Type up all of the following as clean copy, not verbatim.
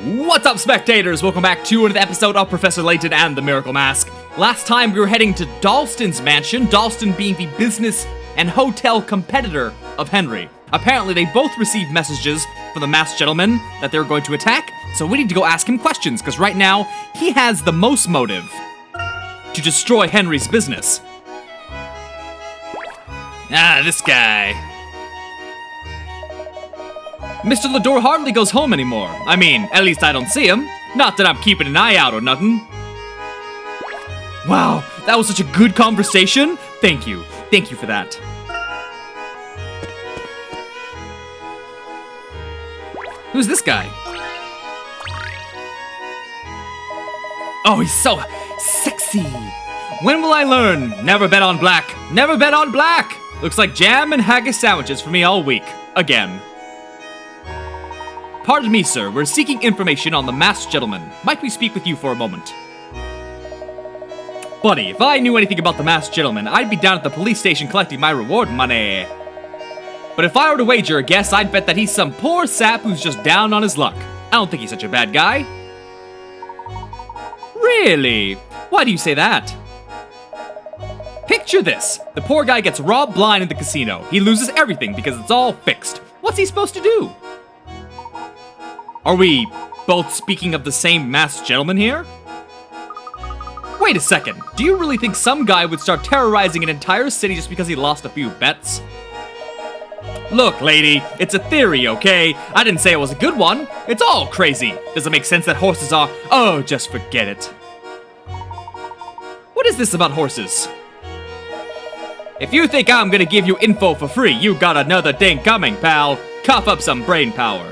What's up, spectators? Welcome back to another episode of Professor Layton and the Miracle Mask. Last time we were heading to Dalston's mansion, Dalston being the business and hotel competitor of Henry. Apparently they both received messages from the masked gentleman that they were going to attack, so we need to go ask him questions, because right now, he has the most motive to destroy Henry's business. Ah, this guy. Mr. Lador hardly goes home anymore. I mean, at least I don't see him. Not that I'm keeping an eye out or nothing. Wow, that was such a good conversation. Thank you. Thank you for that. Who's this guy? Oh, he's so sexy. When will I learn? Never bet on black. Never bet on black. Looks like jam and haggis sandwiches for me all week. Again. Pardon me, sir. We're seeking information on the masked gentleman. Might we speak with you for a moment? Buddy, if I knew anything about the masked gentleman, I'd be down at the police station collecting my reward money. But if I were to wager a guess, I'd bet that he's some poor sap who's just down on his luck. I don't think he's such a bad guy. Really? Why do you say that? Picture this. The poor guy gets robbed blind in the casino. He loses everything because it's all fixed. What's he supposed to do? Are we both speaking of the same masked gentleman here? Wait a second. Do you really think some guy would start terrorizing an entire city just because he lost a few bets? Look, lady, it's a theory, okay? I didn't say it was a good one. It's all crazy. Does it make sense that horses are... Oh, just forget it. What is this about horses? If you think I'm gonna give you info for free, you got another thing coming, pal. Cough up some brain power.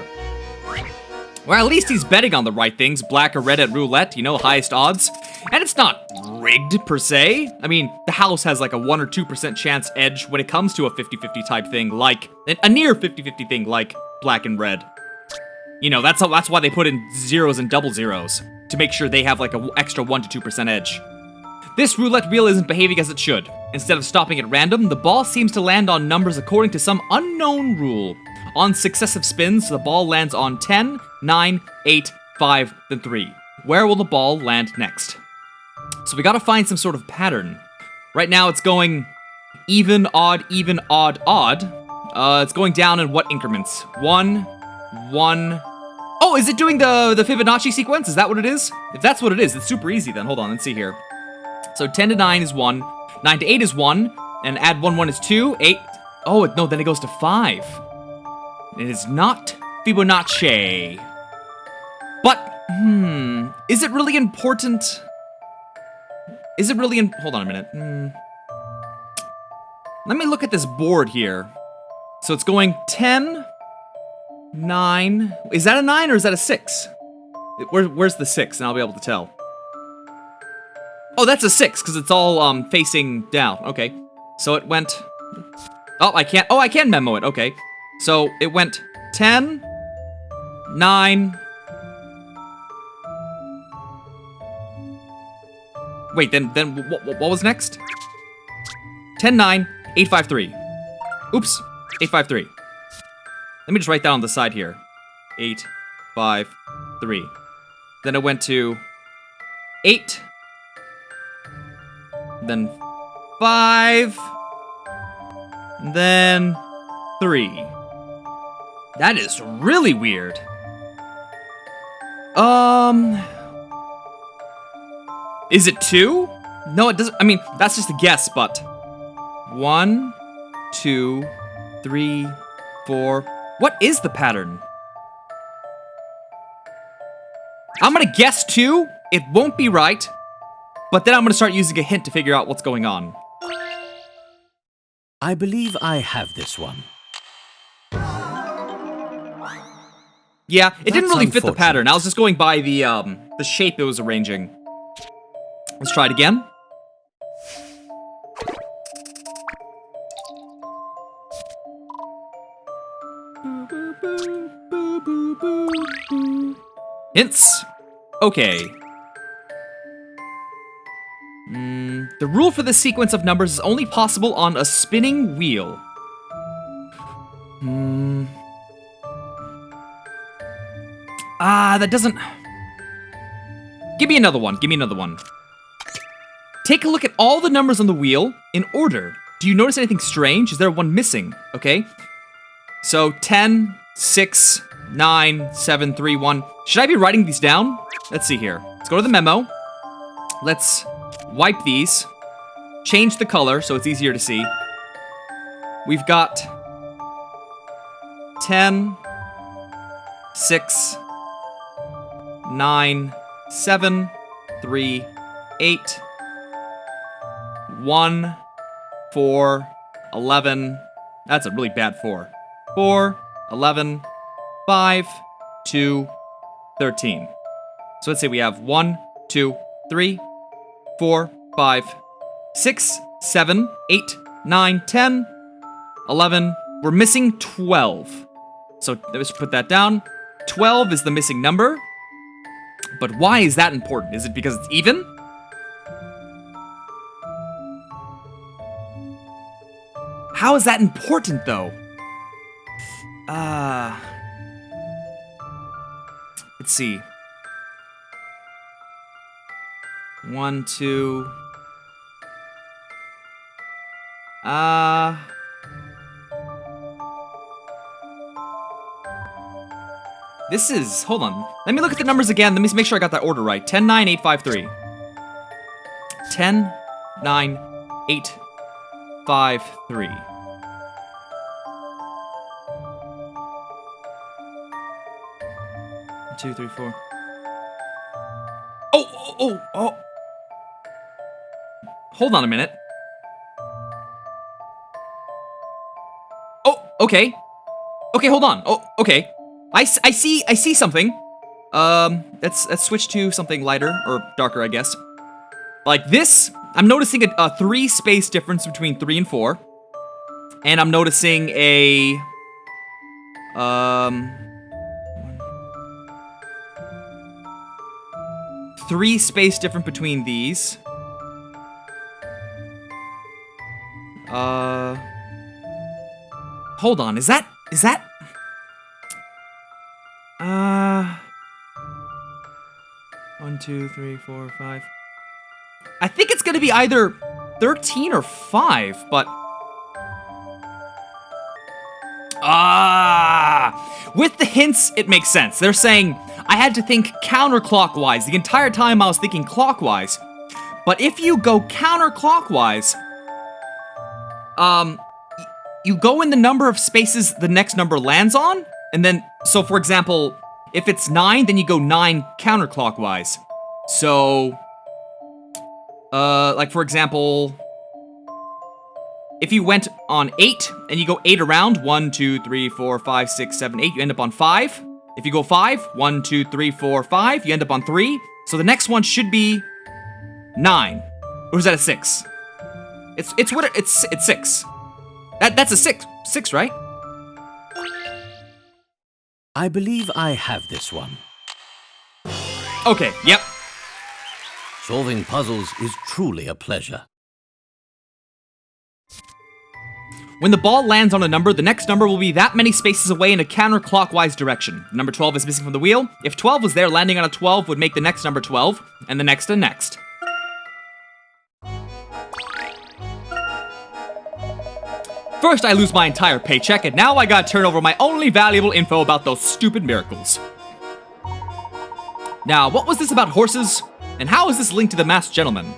Well, at least he's betting on the right things, black or red at roulette, you know, highest odds. And it's not rigged, per se. I mean, the house has like a 1 or 2% chance edge when it comes to a 50-50 type thing, like, a near 50-50 thing, like black and red. You know, that's why they put in zeros and double zeros, to make sure they have like an extra 1 to 2% edge. This roulette wheel isn't behaving as it should. Instead of stopping at random, the ball seems to land on numbers according to some unknown rule. On successive spins, the ball lands on 10, 9, 8, 5, then 3. Where will the ball land next? So we gotta find some sort of pattern. Right now it's going even, odd, odd. It's going down in what increments? 1, 1... Oh, is it doing the Fibonacci sequence? Is that what it is? If that's what it is, it's super easy then. Hold on, let's see here. So 10 to 9 is 1, 9 to 8 is 1, and add 1, 1 is 2, 8... Oh, no, then it goes to 5. It is not Fibonacci. But, is it really important? Is it really hold on a minute. Let me look at this board here. So it's going 10, 9. Is that a 9 or is that a 6? Where's the 6? And I'll be able to tell. Oh, that's a 6, because it's all facing down. Okay. So it went... Oh, I can memo it. Okay. So it went 10, 9... Wait, then what was next? 10, 9, 8, 5, 3. Oops, 8, 5, 3. Let me just write that on the side here. 8, 5, 3. Then it went to 8, then 5, then 3. That is really weird. Is it 2? No, it doesn't. I mean, that's just a guess, but 1, 2, 3, 4. What is the pattern? I'm gonna guess 2. It won't be right, but then I'm gonna start using a hint to figure out what's going on. I believe I have this one. Yeah, it didn't really fit the pattern. I was just going by the shape it was arranging. Let's try it again. Hints. Okay. The rule for this sequence of numbers is only possible on a spinning wheel. That doesn't... Give me another one. Give me another one. Take a look at all the numbers on the wheel in order. Do you notice anything strange? Is there one missing? Okay. So 10, 6, 9, 7, 3, 1. Should I be writing these down? Let's see here. Let's go to the memo. Let's wipe these. Change the color so it's easier to see. We've got 10, 6, 9, 7, 3, 8, 1, 4, 11. That's a really bad 4. 4, 11, 5, 2, 13. So let's say we have 1, 2, 3, 4, 5, 6, 7, 8, 9, 10, 11. We're missing 12. So let's put that down. 12 is the missing number. But why is that important? Is it because it's even? How is that important, though? Let's see. 1, 2. This is, hold on. Let me look at the numbers again. Let me make sure I got that order right. 10, 9, 8, 5, 3. 10, 9, 8, 5, 3. 2, 3, 4. Oh. Hold on a minute. Oh, okay. Okay, hold on. Oh, okay. I see something. Let's switch to something lighter or darker, I guess. Like this, I'm noticing a 3 space difference between 3 and 4. And I'm noticing a 3 space difference between these. Hold on, is that 1, 2, 3, 4, 5. I think it's gonna be either 13 or 5, but with the hints, it makes sense. They're saying I had to think counterclockwise. The entire time I was thinking clockwise. But if you go counterclockwise, you go in the number of spaces the next number lands on, and then, so for example, if it's 9, then you go 9 counterclockwise. So, like for example, if you went on 8, and you go 8 around, 1, 2, 3, 4, 5, 6, 7, 8, you end up on 5. If you go 5, 1, 2, 3, 4, 5, you end up on 3. So the next one should be 9. Or is that a 6? It's 6. That's a 6. 6, right? I believe I have this one. Okay, yep. Solving puzzles is truly a pleasure. When the ball lands on a number, the next number will be that many spaces away in a counterclockwise direction. Number 12 is missing from the wheel. If 12 was there, landing on a 12 would make the next number 12, and the next a next. First, I lose my entire paycheck, and now I gotta turn over my only valuable info about those stupid miracles. Now, what was this about horses? And how is this linked to the masked gentleman?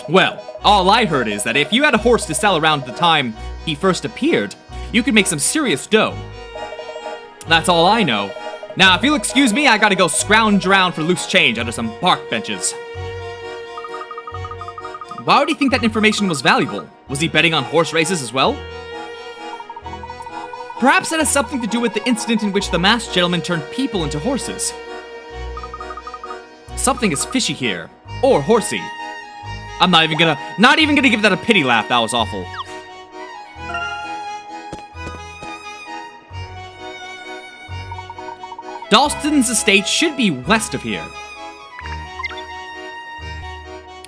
Well, all I heard is that if you had a horse to sell around the time he first appeared, you could make some serious dough. That's all I know. Now, if you'll excuse me, I gotta go scrounge around for loose change under some park benches. Why would he think that information was valuable? Was he betting on horse races as well? Perhaps it has something to do with the incident in which the masked gentleman turned people into horses. Something is fishy here. Or horsey. I'm not even gonna give that a pity laugh. That was awful. Dalston's estate should be west of here.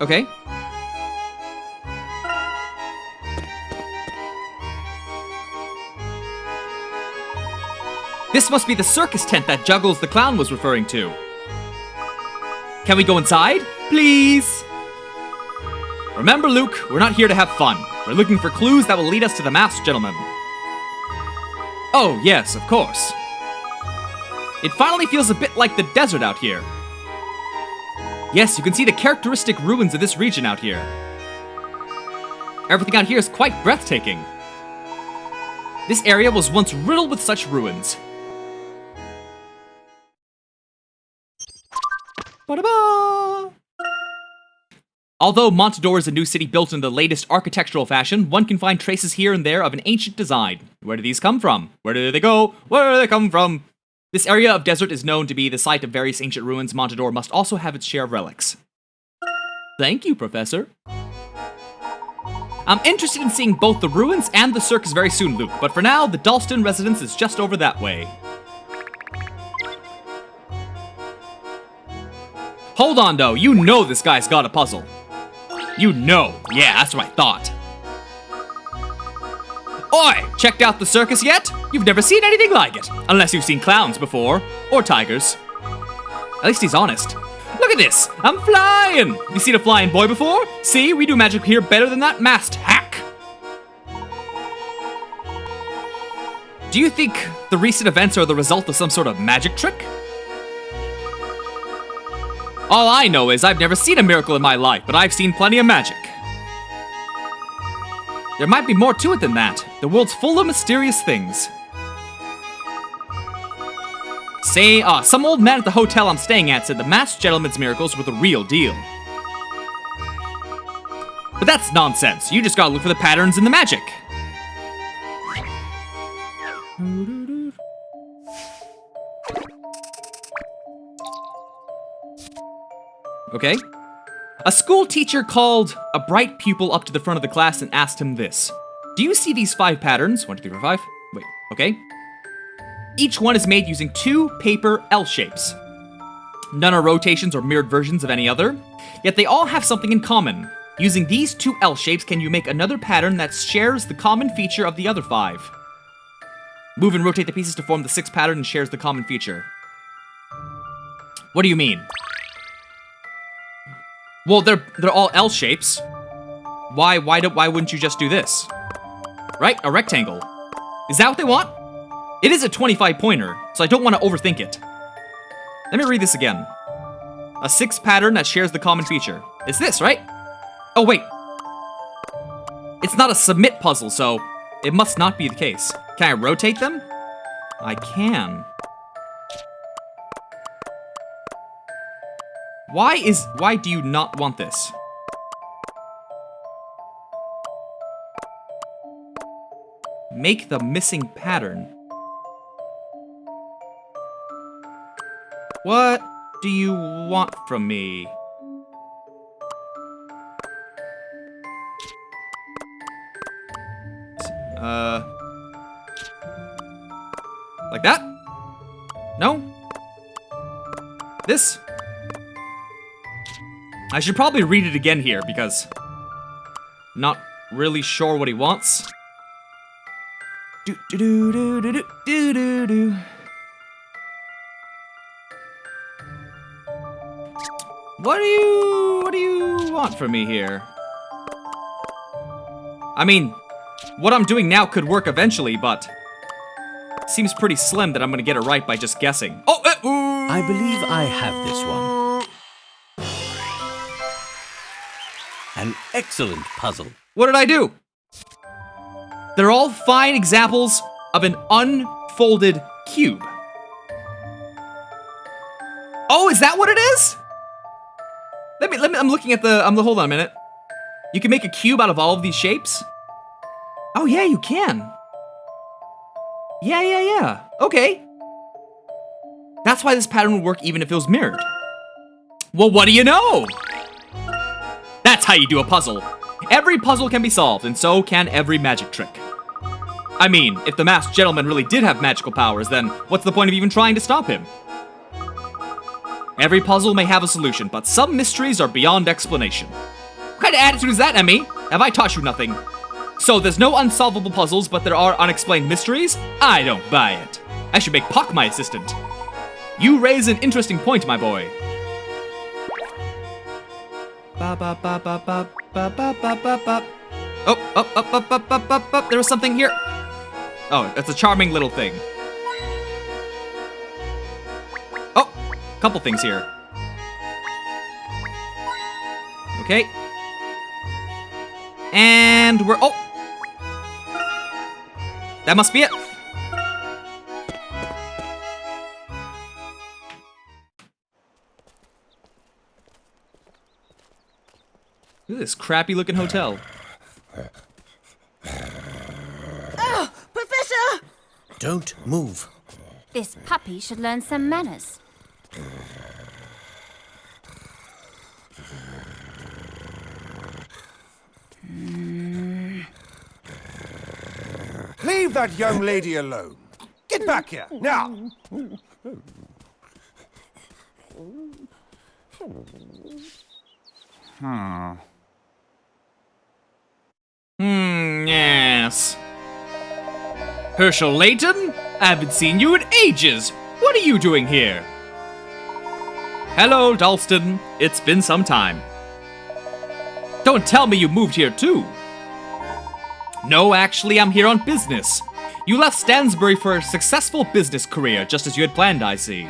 Okay. This must be the circus tent that Juggles the Clown was referring to. Can we go inside? Please? Remember, Luke, we're not here to have fun. We're looking for clues that will lead us to the masked gentleman. Oh, yes, of course. It finally feels a bit like the desert out here. Yes, you can see the characteristic ruins of this region out here. Everything out here is quite breathtaking. This area was once riddled with such ruins. Ba-da-ba! Although Montador is a new city built in the latest architectural fashion, one can find traces here and there of an ancient design. Where do these come from? Where do they go? Where do they come from? This area of desert is known to be the site of various ancient ruins. Montador must also have its share of relics. Thank you, Professor. I'm interested in seeing both the ruins and the circus very soon, Luke, but for now, the Dalston residence is just over that way. Hold on, though. You know this guy's got a puzzle. You know. Yeah, that's what I thought. Oi! Checked out the circus yet? You've never seen anything like it. Unless you've seen clowns before. Or tigers. At least he's honest. Look at this! I'm flying! You seen a flying boy before? See, we do magic here better than that masked hack. Do you think the recent events are the result of some sort of magic trick? All I know is I've never seen a miracle in my life, but I've seen plenty of magic. There might be more to it than that. The world's full of mysterious things. Say, some old man at the hotel I'm staying at said the masked gentleman's miracles were the real deal. But that's nonsense. You just gotta look for the patterns in the magic. Okay. A school teacher called a bright pupil up to the front of the class and asked him this. Do you see these 5 patterns? 1, 2, 3, 4, 5. Wait, okay. Each one is made using 2 paper L shapes. None are rotations or mirrored versions of any other, yet they all have something in common. Using these 2 L shapes, can you make another pattern that shares the common feature of the other 5? Move and rotate the pieces to form the 6th pattern and shares the common feature. What do you mean? Well, they're all L shapes. Why wouldn't you just do this? Right? A rectangle. Is that what they want? It is a 25-pointer, so I don't want to overthink it. Let me read this again. A 6th pattern that shares the common feature. It's this, right? Oh, wait. It's not a submit puzzle, so it must not be the case. Can I rotate them? I can. Why do you not want this? Make the missing pattern. What do you want from me? Like that? No? This? I should probably read it again here because not really sure what he wants. Do do do do do do do do. What do you want from me here? I mean, what I'm doing now could work eventually, but seems pretty slim that I'm gonna get it right by just guessing. Oh, I believe I have this one. An excellent puzzle. What did I do? They're all fine examples of an unfolded cube. Oh, is that what it is? Let me, I'm looking at hold on a minute. You can make a cube out of all of these shapes? Oh yeah, you can. Yeah. Okay. That's why this pattern would work even if it was mirrored. Well, what do you know? That's how you do a puzzle. Every puzzle can be solved, and so can every magic trick. I mean, if the masked gentleman really did have magical powers, then what's the point of even trying to stop him? Every puzzle may have a solution, but some mysteries are beyond explanation. What kind of attitude is that, Emmy? Have I taught you nothing? So there's no unsolvable puzzles, but there are unexplained mysteries? I don't buy it. I should make Puck my assistant. You raise an interesting point, my boy. Oh, there was something here. Oh, that's a charming little thing. Oh, couple things here. Okay. And we're... Oh! That must be it. Look at this crappy-looking hotel. Oh, Professor! Don't move. This puppy should learn some manners. Leave that young lady alone. Get back here, now! Yes. Professor Layton? I haven't seen you in ages. What are you doing here? Hello, Dalston. It's been some time. Don't tell me you moved here too. No, actually, I'm here on business. You left Stansbury for a successful business career, just as you had planned, I see.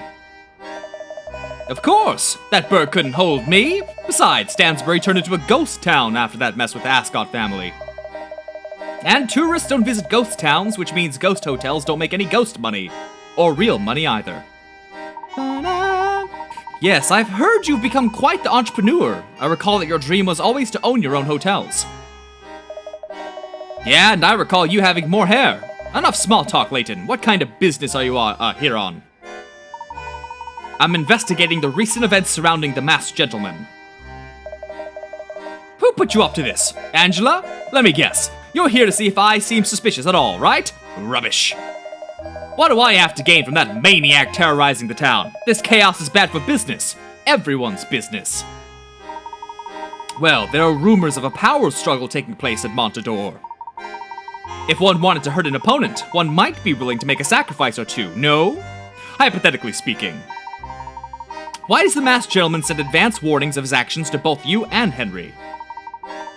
Of course! That bird couldn't hold me! Besides, Stansbury turned into a ghost town after that mess with the Ascot family. And tourists don't visit ghost towns, which means ghost hotels don't make any ghost money. Or real money either. Yes, I've heard you've become quite the entrepreneur. I recall that your dream was always to own your own hotels. Yeah, and I recall you having more hair. Enough small talk, Layton. What kind of business are you here on? I'm investigating the recent events surrounding the masked gentleman. Who put you up to this? Angela? Let me guess. You're here to see if I seem suspicious at all, right? Rubbish. What do I have to gain from that maniac terrorizing the town? This chaos is bad for business. Everyone's business. Well, there are rumors of a power struggle taking place at Montador. If one wanted to hurt an opponent, one might be willing to make a sacrifice or two, no? Hypothetically speaking. Why does the masked gentleman send advance warnings of his actions to both you and Henry?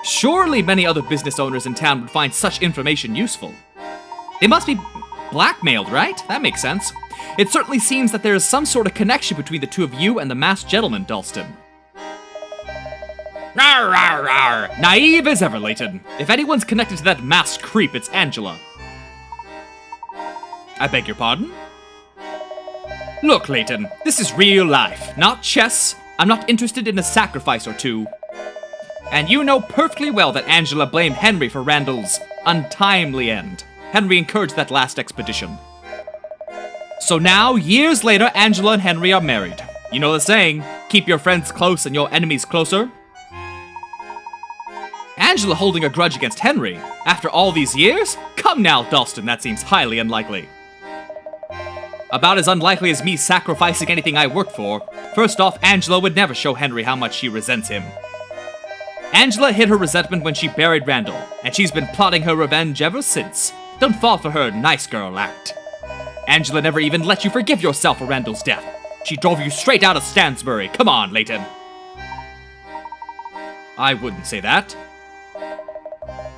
Surely many other business owners in town would find such information useful. They must be blackmailed, right? That makes sense. It certainly seems that there is some sort of connection between the two of you and the masked gentleman, Dalston. Rawr, rawr, rawr. Naive as ever, Layton. If anyone's connected to that masked creep, it's Angela. I beg your pardon? Look, Layton, this is real life, not chess. I'm not interested in a sacrifice or two. And you know perfectly well that Angela blamed Henry for Randall's untimely end. Henry encouraged that last expedition. So now, years later, Angela and Henry are married. You know the saying, keep your friends close and your enemies closer? Angela holding a grudge against Henry? After all these years? Come now, Dalston, that seems highly unlikely. About as unlikely as me sacrificing anything I worked for. First off, Angela would never show Henry how much she resents him. Angela hid her resentment when she buried Randall, and she's been plotting her revenge ever since. Don't fall for her nice girl act. Angela never even let you forgive yourself for Randall's death. She drove you straight out of Stansbury. Come on, Layton. I wouldn't say that.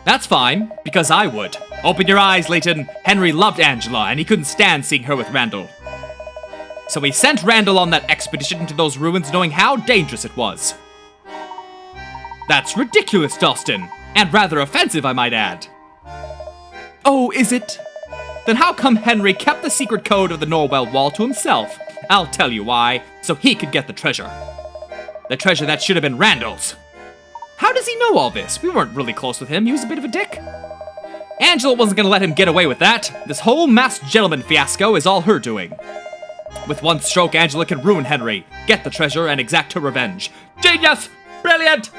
That's fine, because I would. Open your eyes, Layton. Henry loved Angela, and he couldn't stand seeing her with Randall. So he sent Randall on that expedition into those ruins knowing how dangerous it was. That's ridiculous, Dalston, and rather offensive, I might add. Oh, is it? Then how come Henry kept the secret code of the Norwell Wall to himself? I'll tell you why, so he could get the treasure. The treasure that should have been Randall's. How does he know all this? We weren't really close with him, he was a bit of a dick. Angela wasn't gonna let him get away with that. This whole masked gentleman fiasco is all her doing. With one stroke, Angela can ruin Henry, get the treasure, and exact her revenge. Genius! Brilliant!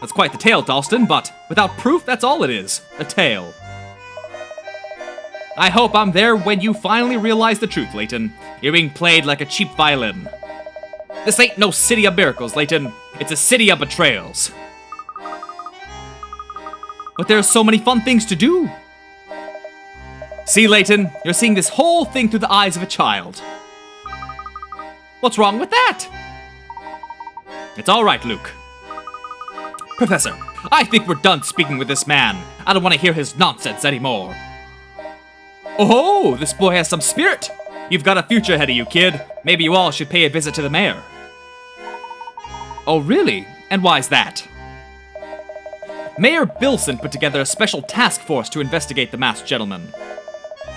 That's quite the tale, Dalston, but without proof, that's all it is. A tale. I hope I'm there when you finally realize the truth, Layton. You're being played like a cheap violin. This ain't no city of miracles, Layton. It's a city of betrayals. But there are so many fun things to do. See, Layton, you're seeing this whole thing through the eyes of a child. What's wrong with that? It's all right, Luke. Professor, I think we're done speaking with this man. I don't want to hear his nonsense anymore. Oh, this boy has some spirit. You've got a future ahead of you, kid. Maybe you all should pay a visit to the mayor. Oh, really? And why's that? Mayor Bilson put together a special task force to investigate the masked gentleman.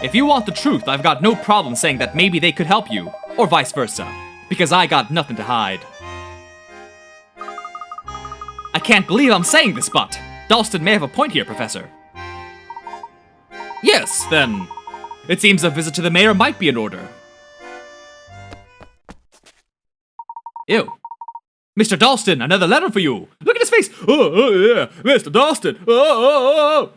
If you want the truth, I've got no problem saying that maybe they could help you, or vice versa, because I got nothing to hide. I can't believe I'm saying this, but Dalston may have a point here, Professor. Yes, then. It seems a visit to the mayor might be in order. Ew. Mr. Dalston, another letter for you. Look at his face. Oh yeah, Mr. Dalston. Oh.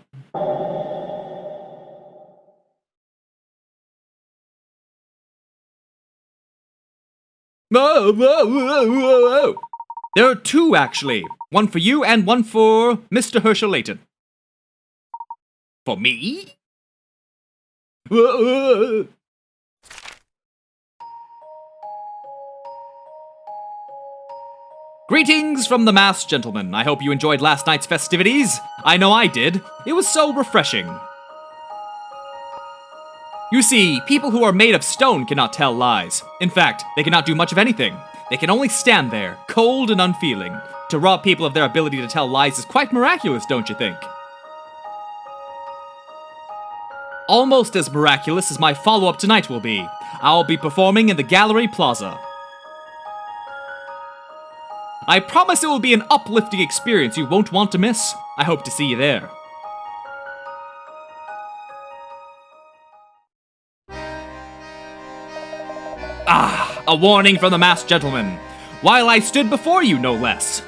There are two, actually. One for you and one for Mr. Herschel Layton. For me? Greetings from the masked gentleman. I hope you enjoyed last night's festivities. I know I did. It was so refreshing. You see, people who are made of stone cannot tell lies. In fact, they cannot do much of anything. They can only stand there, cold and unfeeling. To rob people of their ability to tell lies is quite miraculous, don't you think? Almost as miraculous as my follow-up tonight will be. I'll be performing in the Gallery Plaza. I promise it will be an uplifting experience you won't want to miss. I hope to see you there. Ah, a warning from the masked gentleman. While I stood before you, no less.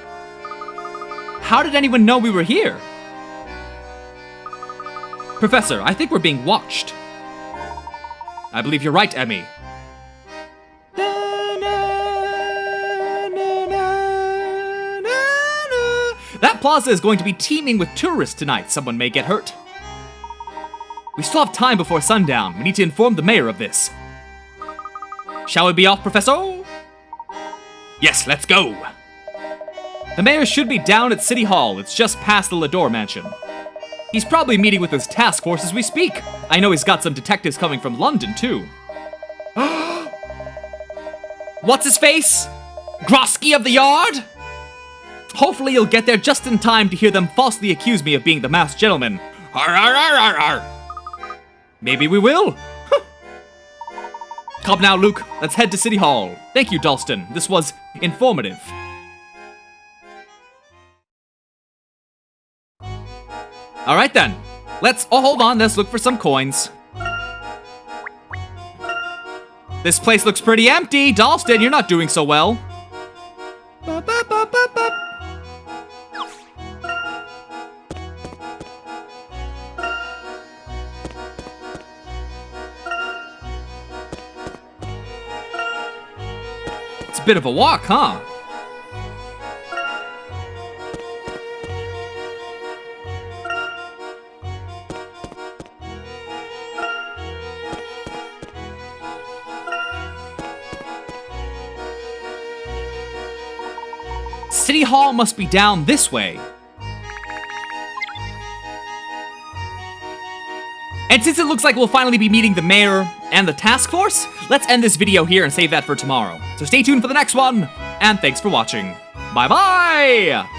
How did anyone know we were here? Professor, I think we're being watched. I believe you're right, Emmy. That plaza is going to be teeming with tourists tonight. Someone may get hurt. We still have time before sundown. We need to inform the mayor of this. Shall we be off, Professor? Yes, let's go. The mayor should be down at City Hall. It's just past the Lador mansion. He's probably meeting with his task force as we speak. I know he's got some detectives coming from London, too. What's his face? Grosky of the Yard? Hopefully you'll get there just in time to hear them falsely accuse me of being the masked gentleman. Arr, arr, arr, arr, arr. Maybe we will. Come now, Luke. Let's head to City Hall. Thank you, Dalston. This was informative. Alright then. hold on, let's look for some coins. This place looks pretty empty. Dalston, you're not doing so well. It's a bit of a walk, huh? City Hall must be down this way. And since it looks like we'll finally be meeting the mayor and the task force, let's end this video here and save that for tomorrow. So stay tuned for the next one, and thanks for watching. Bye-bye!